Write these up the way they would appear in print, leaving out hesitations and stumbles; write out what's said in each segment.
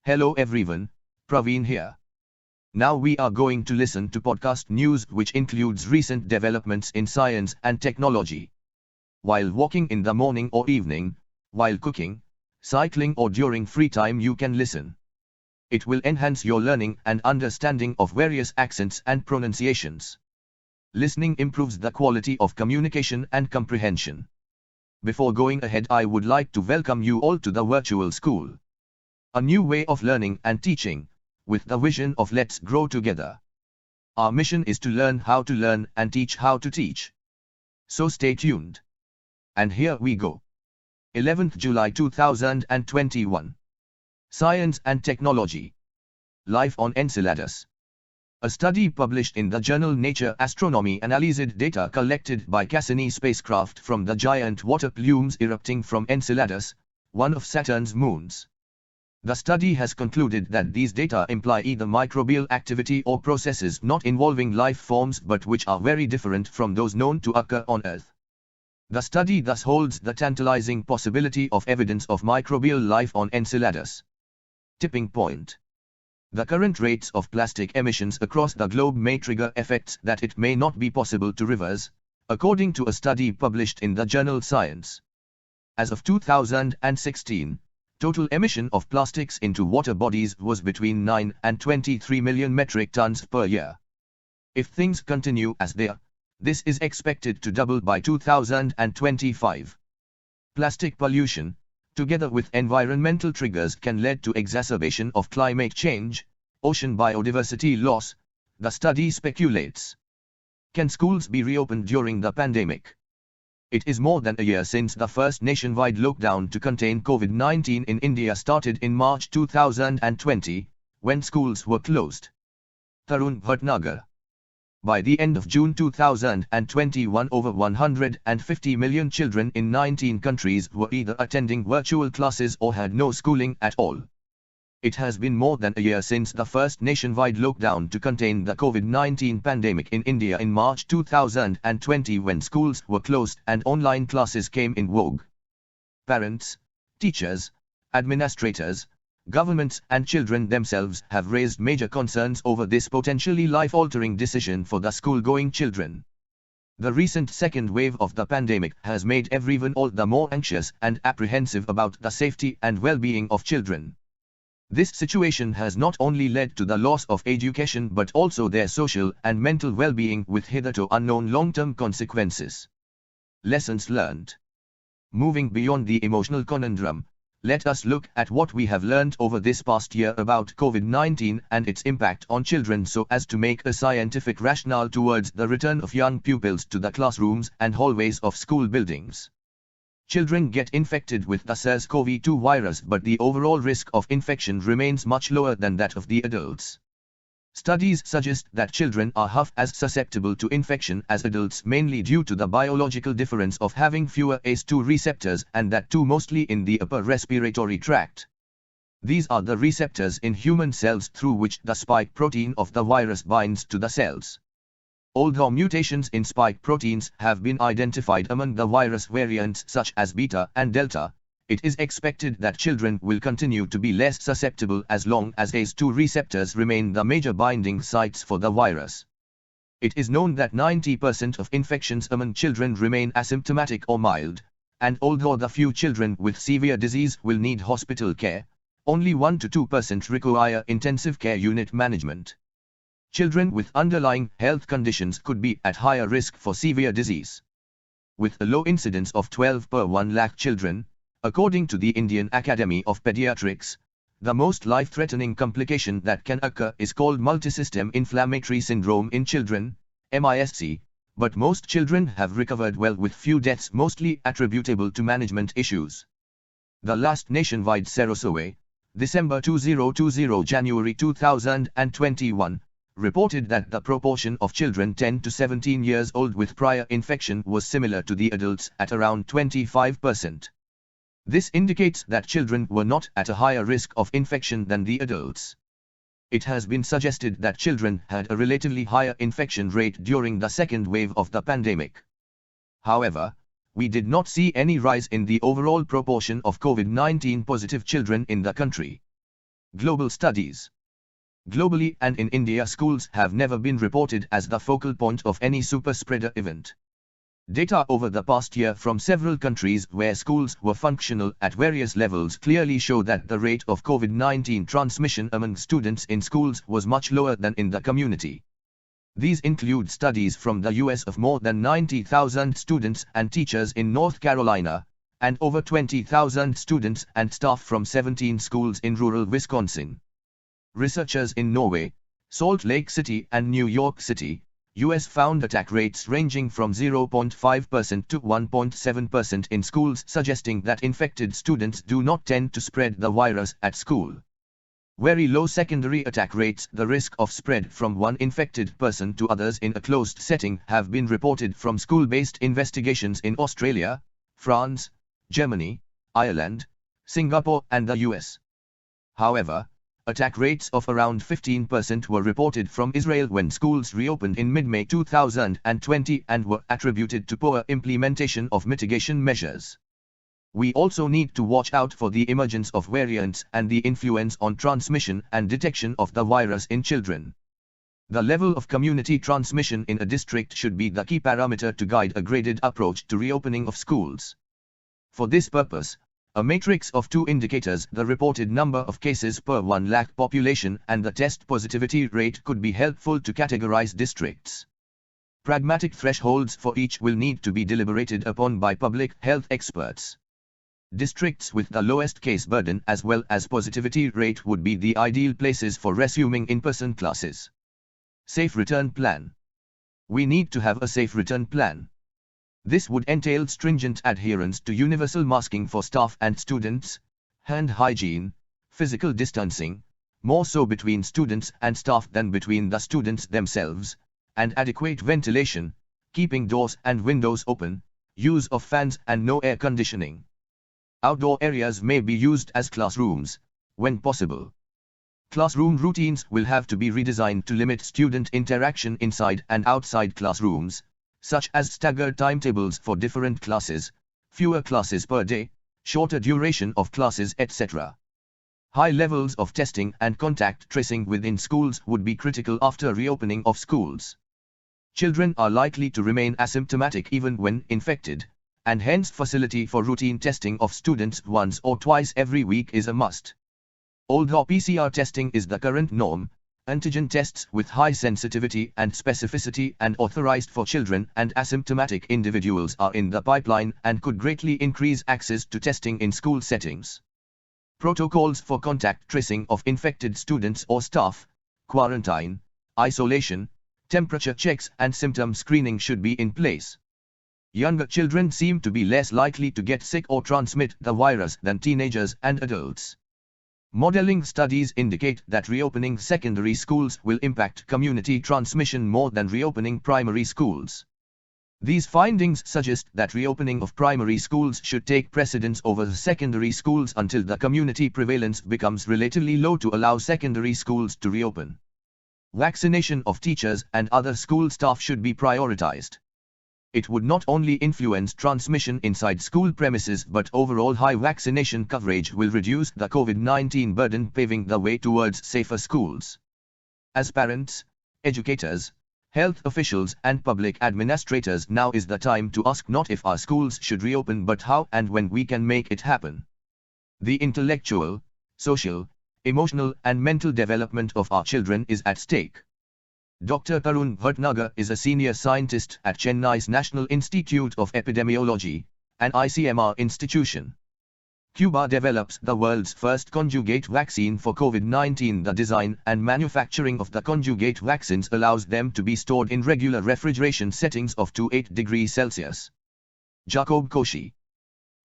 Hello everyone, Praveen here. Now we are going to listen to podcast news which includes recent developments in science and technology. While walking in the morning or evening, while cooking, cycling or during free time you can listen. It will enhance your learning and understanding of various accents and pronunciations. Listening improves the quality of communication and comprehension. Before going ahead, I would like to welcome you all to the virtual school. A new way of learning and teaching, with the vision of let's grow together. Our mission is to learn how to learn and teach how to teach. So stay tuned. And here we go. 11th July 2021. Science and Technology. Life on Enceladus. A study published in the journal Nature Astronomy analyzed data collected by Cassini spacecraft from the giant water plumes erupting from Enceladus, one of Saturn's moons. The study has concluded that these data imply either microbial activity or processes not involving life forms but which are very different from those known to occur on Earth. The study thus holds the tantalizing possibility of evidence of microbial life on Enceladus. Tipping point. The current rates of plastic emissions across the globe may trigger effects that it may not be possible to reverse, according to a study published in the journal Science. As of 2016, total emission of plastics into water bodies was between 9 and 23 million metric tons per year. If things continue as they are, this is expected to double by 2025. Plastic pollution, together with environmental triggers, can lead to exacerbation of climate change, ocean biodiversity loss, the study speculates. Can schools be reopened during the pandemic? It is more than a year since the first nationwide lockdown to contain COVID-19 in India started in March 2020, when schools were closed. Tarun Bhatnagar. By the end of June 2021, over 150 million children in 19 countries were either attending virtual classes or had no schooling at all. It has been more than a year since the first nationwide lockdown to contain the COVID-19 pandemic in India in March 2020, when schools were closed and online classes came in vogue. Parents, teachers, administrators, governments and children themselves have raised major concerns over this potentially life-altering decision for the school-going children. The recent second wave of the pandemic has made everyone all the more anxious and apprehensive about the safety and well-being of children. This situation has not only led to the loss of education but also their social and mental well-being, with hitherto unknown long-term consequences. Lessons learned. Moving beyond the emotional conundrum, let us look at what we have learned over this past year about COVID-19 and its impact on children, so as to make a scientific rationale towards the return of young pupils to the classrooms and hallways of school buildings. Children get infected with the SARS-CoV-2 virus, but the overall risk of infection remains much lower than that of the adults. Studies suggest that children are half as susceptible to infection as adults, mainly due to the biological difference of having fewer ACE2 receptors, and that too mostly in the upper respiratory tract. These are the receptors in human cells through which the spike protein of the virus binds to the cells. Although mutations in spike proteins have been identified among the virus variants such as beta and delta, it is expected that children will continue to be less susceptible as long as ACE2 receptors remain the major binding sites for the virus. It is known that 90% of infections among children remain asymptomatic or mild, and although the few children with severe disease will need hospital care, only 1 to 2% require intensive care unit management. Children with underlying health conditions could be at higher risk for severe disease. With a low incidence of 12 per 1 lakh children, according to the Indian Academy of Pediatrics, the most life-threatening complication that can occur is called multisystem inflammatory syndrome in children, MISC, but most children have recovered well, with few deaths mostly attributable to management issues. The last nationwide sero survey, December 2020 January 2021, reported that the proportion of children 10 to 17 years old with prior infection was similar to the adults at around 25%. This indicates that children were not at a higher risk of infection than the adults. It has been suggested that children had a relatively higher infection rate during the second wave of the pandemic. However, we did not see any rise in the overall proportion of COVID-19 positive children in the country. Global studies. Globally and in India, schools have never been reported as the focal point of any super spreader event. Data over the past year from several countries where schools were functional at various levels clearly show that the rate of COVID-19 transmission among students in schools was much lower than in the community. These include studies from the US of more than 90,000 students and teachers in North Carolina, and over 20,000 students and staff from 17 schools in rural Wisconsin. Researchers in Norway, Salt Lake City and New York City, US found attack rates ranging from 0.5% to 1.7% in schools, suggesting that infected students do not tend to spread the virus at school. Very low secondary attack rates, the risk of spread from one infected person to others in a closed setting, have been reported from school-based investigations in Australia, France, Germany, Ireland, Singapore and the US. However, attack rates of around 15% were reported from Israel when schools reopened in mid-May 2020 and were attributed to poor implementation of mitigation measures. We also need to watch out for the emergence of variants and the influence on transmission and detection of the virus in children. The level of community transmission in a district should be the key parameter to guide a graded approach to reopening of schools. For this purpose, a matrix of two indicators, the reported number of cases per 1 lakh population and the test positivity rate, could be helpful to categorize districts. Pragmatic thresholds for each will need to be deliberated upon by public health experts. Districts with the lowest case burden as well as positivity rate would be the ideal places for resuming in-person classes. Safe return plan. We need to have a safe return plan. This would entail stringent adherence to universal masking for staff and students, hand hygiene, physical distancing, more so between students and staff than between the students themselves, and adequate ventilation, keeping doors and windows open, use of fans and no air conditioning. Outdoor areas may be used as classrooms, when possible. Classroom routines will have to be redesigned to limit student interaction inside and outside classrooms, such as staggered timetables for different classes, fewer classes per day, shorter duration of classes, etc. High levels of testing and contact tracing within schools would be critical after reopening of schools. Children are likely to remain asymptomatic even when infected, and hence facility for routine testing of students once or twice every week is a must. Although PCR testing is the current norm, antigen tests with high sensitivity and specificity and authorized for children and asymptomatic individuals are in the pipeline and could greatly increase access to testing in school settings. Protocols for contact tracing of infected students or staff, quarantine, isolation, temperature checks and symptom screening should be in place. Younger children seem to be less likely to get sick or transmit the virus than teenagers and adults. Modeling studies indicate that reopening secondary schools will impact community transmission more than reopening primary schools. These findings suggest that reopening of primary schools should take precedence over secondary schools until the community prevalence becomes relatively low to allow secondary schools to reopen. Vaccination of teachers and other school staff should be prioritized. It would not only influence transmission inside school premises but overall high vaccination coverage will reduce the COVID-19 burden, paving the way towards safer schools. As parents, educators, health officials and public administrators, now is the time to ask not if our schools should reopen but how and when we can make it happen. The intellectual, social, emotional and mental development of our children is at stake. Dr. Tarun Bhatnagar is a senior scientist at Chennai's National Institute of Epidemiology, an ICMR institution. Cuba develops the world's first conjugate vaccine for COVID-19. The design and manufacturing of the conjugate vaccines allows them to be stored in regular refrigeration settings of 2 to 8 degrees Celsius. Jacob Koshi,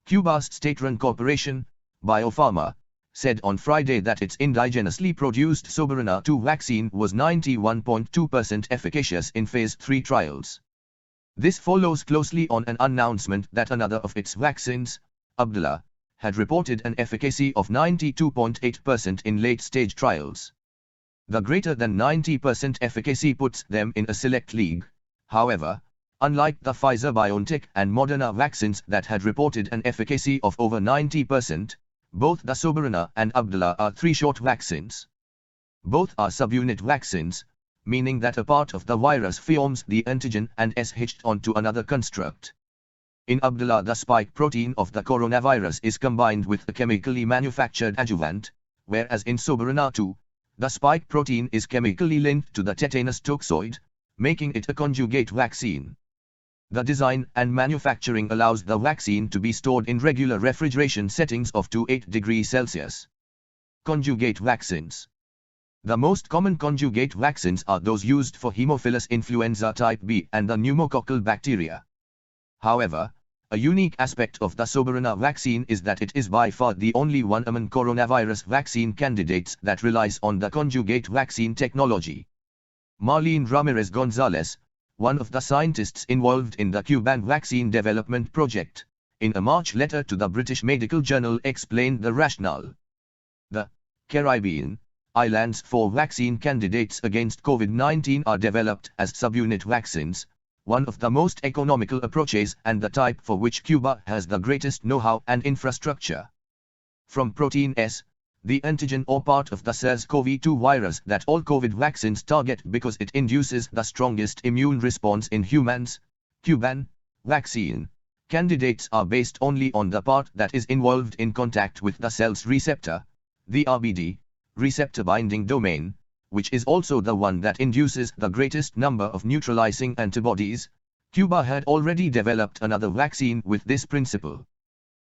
Cuba's state-run corporation, Biopharma, said on Friday that its indigenously produced Soberana 2 vaccine was 91.2% efficacious in Phase 3 trials. This follows closely on an announcement that another of its vaccines, Abdala, had reported an efficacy of 92.8% in late-stage trials. The greater than 90% efficacy puts them in a select league. However, unlike the Pfizer-BioNTech and Moderna vaccines that had reported an efficacy of over 90%, Both the Soberana and Abdullah are 3-shot vaccines. Both are subunit vaccines, meaning that a part of the virus forms the antigen and is hitched onto another construct. In Abdullah, the spike protein of the coronavirus is combined with a chemically manufactured adjuvant, whereas in Soberana 2, the spike protein is chemically linked to the tetanus toxoid, making it a conjugate vaccine. The design and manufacturing allows the vaccine to be stored in regular refrigeration settings of 2 to 8 degrees Celsius. Conjugate vaccines. The most common conjugate vaccines are those used for Haemophilus influenza type B and the pneumococcal bacteria. However, a unique aspect of the Soberana vaccine is that it is by far the only one among coronavirus vaccine candidates that relies on the conjugate vaccine technology. Marlene Ramirez Gonzalez, one of the scientists involved in the Cuban vaccine development project, in a March letter to the British Medical Journal explained the rationale. The Caribbean islands for vaccine candidates against COVID-19 are developed as subunit vaccines, one of the most economical approaches and the type for which Cuba has the greatest know-how and infrastructure. From protein S, the antigen or part of the SARS-CoV-2 virus that all COVID vaccines target because it induces the strongest immune response in humans, Cuban vaccine candidates are based only on the part that is involved in contact with the cell's receptor, the RBD, receptor binding domain, which is also the one that induces the greatest number of neutralizing antibodies. Cuba had already developed another vaccine with this principle.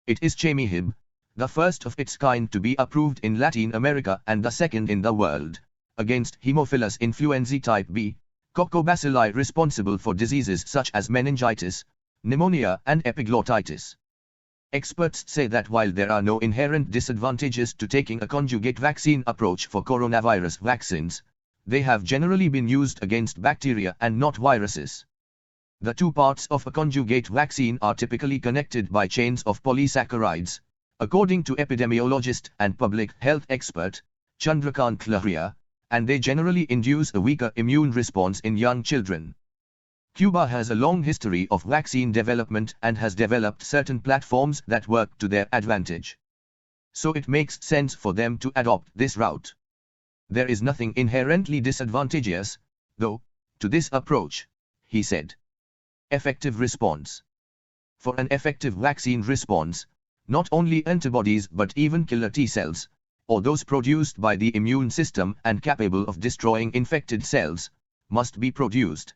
It is Chemihib, the first of its kind to be approved in Latin America and the second in the world, against Haemophilus influenzae type B, coccobacilli responsible for diseases such as meningitis, pneumonia and epiglottitis. Experts say that while there are no inherent disadvantages to taking a conjugate vaccine approach for coronavirus vaccines, they have generally been used against bacteria and not viruses. The two parts of a conjugate vaccine are typically connected by chains of polysaccharides, according to epidemiologist and public health expert, Chandrakant Lahria, and they generally induce a weaker immune response in young children. Cuba has a long history of vaccine development and has developed certain platforms that work to their advantage. So it makes sense for them to adopt this route. There is nothing inherently disadvantageous, though, to this approach, he said. Effective response. For an effective vaccine response, not only antibodies but even killer T cells, or those produced by the immune system and capable of destroying infected cells, must be produced.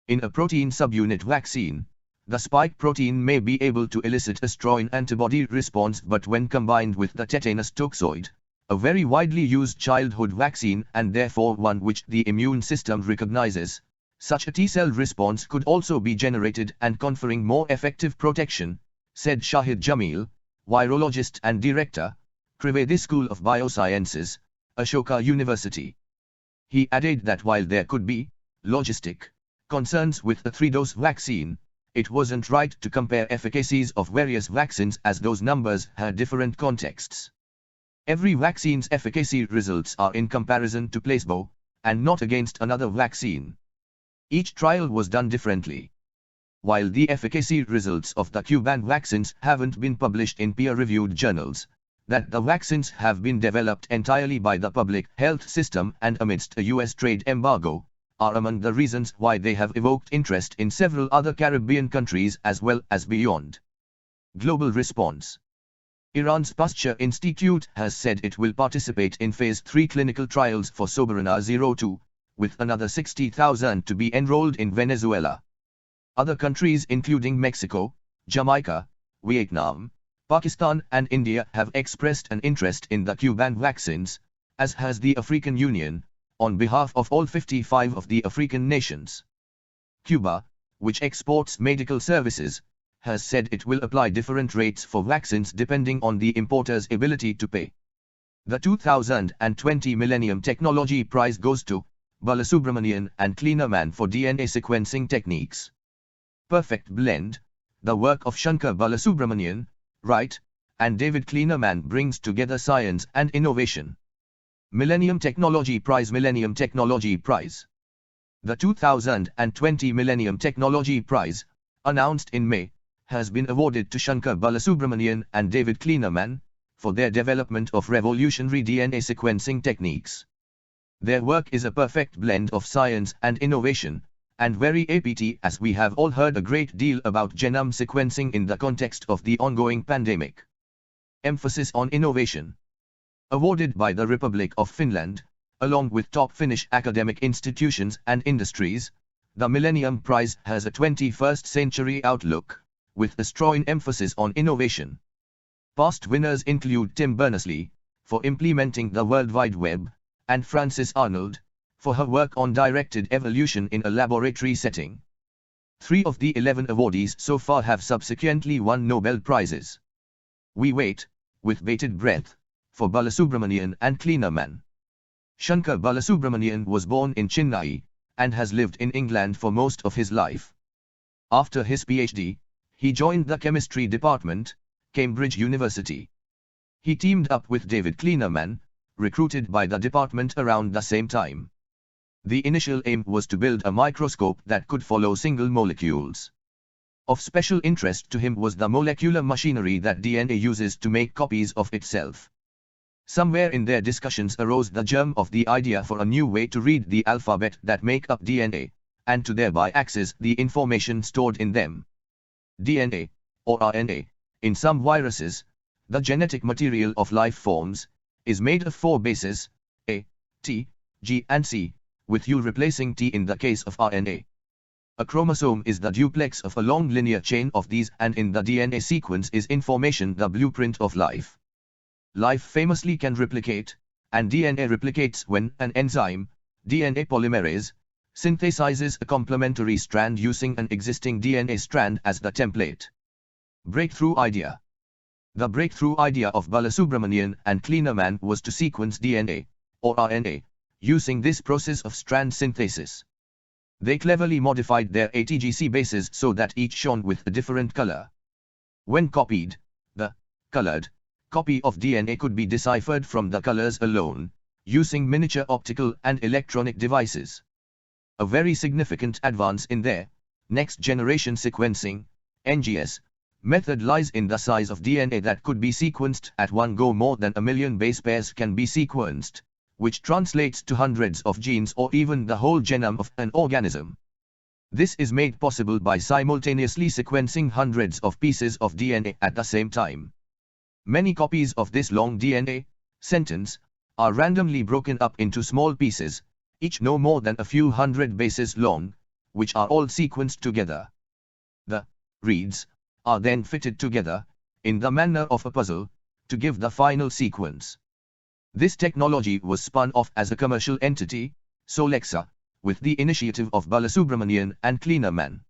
In a protein subunit vaccine, the spike protein may be able to elicit a strong antibody response, but when combined with the tetanus toxoid, a very widely used childhood vaccine and therefore one which the immune system recognizes, such a T-cell response could also be generated and conferring more effective protection, said Shahid Jamil, virologist and director, Trivedi School of Biosciences, Ashoka University. He added that while there could be logistic concerns with the 3-dose vaccine, it wasn't right to compare efficacies of various vaccines as those numbers had different contexts. Every vaccine's efficacy results are in comparison to placebo, and not against another vaccine. Each trial was done differently. While the efficacy results of the Cuban vaccines haven't been published in peer-reviewed journals, that the vaccines have been developed entirely by the public health system and amidst a US trade embargo, are among the reasons why they have evoked interest in several other Caribbean countries as well as beyond. Global response. Iran's Pasteur Institute has said it will participate in Phase 3 clinical trials for Soberana 02, with another 60,000 to be enrolled in Venezuela. Other countries including Mexico, Jamaica, Vietnam, Pakistan and India have expressed an interest in the Cuban vaccines, as has the African Union, on behalf of all 55 of the African nations. Cuba, which exports medical services, has said it will apply different rates for vaccines depending on the importer's ability to pay. The 2020 Millennium Technology Prize goes to Balasubramanian and Klienerman for DNA sequencing techniques. Perfect Blend, the work of Shankar Balasubramanian, Wright, and David Klienerman brings together science and innovation. Millennium Technology Prize. Millennium Technology Prize. The 2020 Millennium Technology Prize, announced in May, has been awarded to Shankar Balasubramanian and David Klienerman, for their development of revolutionary DNA sequencing techniques. Their work is a perfect blend of science and innovation, and very apt as we have all heard a great deal about genome sequencing in the context of the ongoing pandemic. Emphasis on innovation. Awarded by the Republic of Finland, along with top Finnish academic institutions and industries, the Millennium Prize has a 21st century outlook, with a strong emphasis on innovation. Past winners include Tim Berners-Lee, for implementing the World Wide Web, and Frances Arnold, for her work on directed evolution in a laboratory setting. 3 of the 11 awardees so far have subsequently won Nobel Prizes. We wait, with bated breath, for Balasubramanian and Klienerman. Shankar Balasubramanian was born in Chennai, and has lived in England for most of his life. After his PhD, he joined the chemistry department, Cambridge University. He teamed up with David Klienerman, recruited by the department around the same time. The initial aim was to build a microscope that could follow single molecules. Of special interest to him was the molecular machinery that DNA uses to make copies of itself. Somewhere in their discussions arose the germ of the idea for a new way to read the alphabet that make up DNA, and to thereby access the information stored in them. DNA, or RNA, in some viruses, the genetic material of life forms, is made of 4 bases, A, T, G and C, with U replacing T in the case of RNA. A chromosome is the duplex of a long linear chain of these, and in the DNA sequence is information the blueprint of life. Life famously can replicate, and DNA replicates when an enzyme, DNA polymerase, synthesizes a complementary strand using an existing DNA strand as the template. Breakthrough idea. The breakthrough idea of Balasubramanian and Klienerman was to sequence DNA, or RNA, using this process of strand synthesis. They cleverly modified their ATGC bases so that each shone with a different color. When copied, the colored copy of DNA could be deciphered from the colors alone, using miniature optical and electronic devices. A very significant advance in their next-generation sequencing, NGS, method lies in the size of DNA that could be sequenced at one go. More than 1 million base pairs can be sequenced, which translates to hundreds of genes or even the whole genome of an organism. This is made possible by simultaneously sequencing hundreds of pieces of DNA at the same time. Many copies of this long DNA sentence are randomly broken up into small pieces, each no more than a few hundred bases long, which are all sequenced together. The reads are then fitted together, in the manner of a puzzle, to give the final sequence. This technology was spun off as a commercial entity, Solexa, with the initiative of Balasubramanian and Klienerman.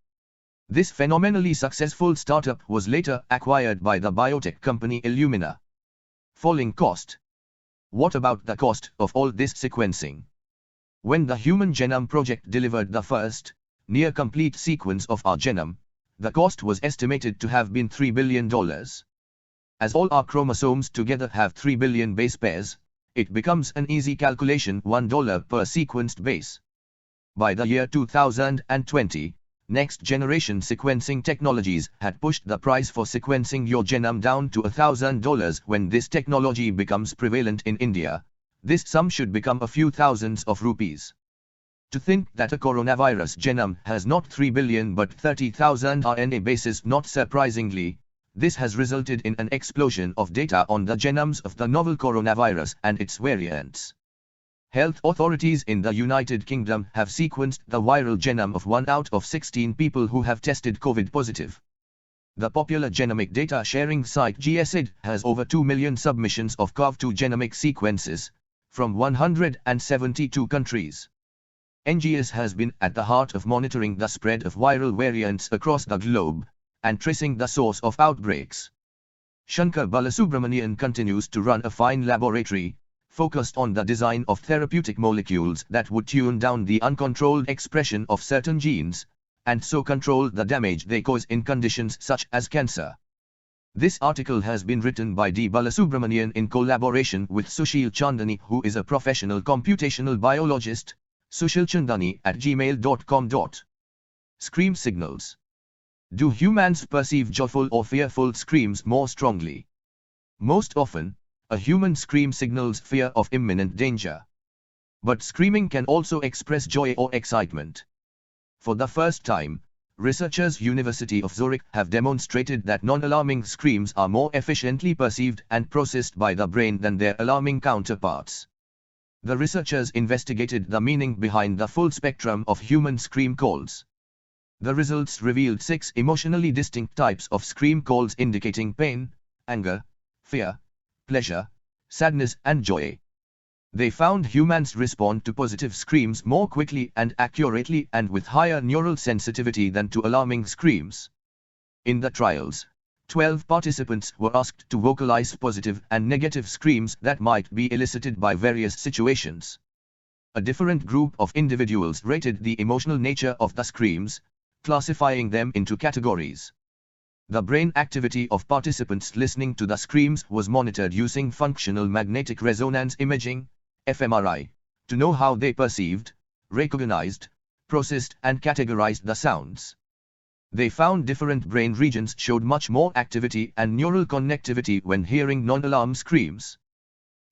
This phenomenally successful startup was later acquired by the biotech company Illumina. Falling cost. What about the cost of all this sequencing? When the Human Genome Project delivered the first, near-complete sequence of our genome, the cost was estimated to have been $3 billion. As all our chromosomes together have 3 billion base pairs, it becomes an easy calculation: $1 per sequenced base. By the year 2020, next-generation sequencing technologies had pushed the price for sequencing your genome down to $1,000. When this technology becomes prevalent in India, this sum should become a few thousands of rupees. To think that a coronavirus genome has not 3 billion but 30,000 RNA bases, not surprisingly, this has resulted in an explosion of data on the genomes of the novel coronavirus and its variants. Health authorities in the United Kingdom have sequenced the viral genome of 1 out of 16 people who have tested COVID positive. The popular genomic data sharing site GeoCid has over 2 million submissions of CoV-2 genomic sequences, from 172 countries. NGS has been at the heart of monitoring the spread of viral variants across the globe, and tracing the source of outbreaks. Shankar Balasubramanian continues to run a fine laboratory, focused on the design of therapeutic molecules that would tune down the uncontrolled expression of certain genes, and so control the damage they cause in conditions such as cancer. This article has been written by D. Balasubramanian in collaboration with Sushil Chandani, who is a professional computational biologist. sushilchandani@gmail.com. Scream signals. Do humans perceive joyful or fearful screams more strongly? Most often, A human scream signals fear of imminent danger. But screaming can also express joy or excitement. For the first time, researchers University of Zurich have demonstrated that non-alarming screams are more efficiently perceived and processed by the brain than their alarming counterparts. The researchers investigated the meaning behind the full spectrum of human scream calls. The results revealed 6 emotionally distinct types of scream calls indicating pain, anger, fear, pleasure, sadness and joy. They found humans respond to positive screams more quickly and accurately and with higher neural sensitivity than to alarming screams. In the trials, 12 participants were asked to vocalize positive and negative screams that might be elicited by various situations. A different group of individuals rated the emotional nature of the screams, classifying them into categories. The brain activity of participants listening to the screams was monitored using functional magnetic resonance imaging, fMRI, to know how they perceived, recognized, processed and categorized the sounds. They found different brain regions showed much more activity and neural connectivity when hearing non-alarm screams.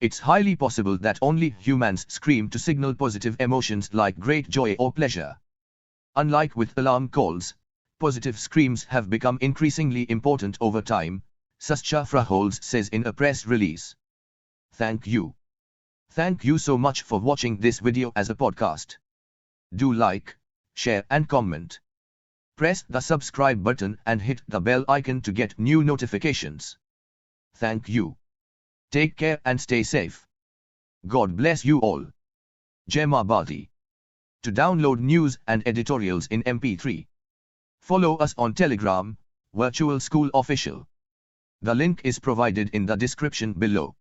It's highly possible that only humans scream to signal positive emotions like great joy or pleasure. Unlike with alarm calls, positive screams have become increasingly important over time, Sascha Frühauf says in a press release. Thank you. Thank you so much for watching this video as a podcast. Do like, share and comment. Press the subscribe button and hit the bell icon to get new notifications. Thank you. Take care and stay safe. God bless you all. Jai Maa Bharati. To download news and editorials in MP3, follow us on Telegram, Virtual School Official. The link is provided in the description below.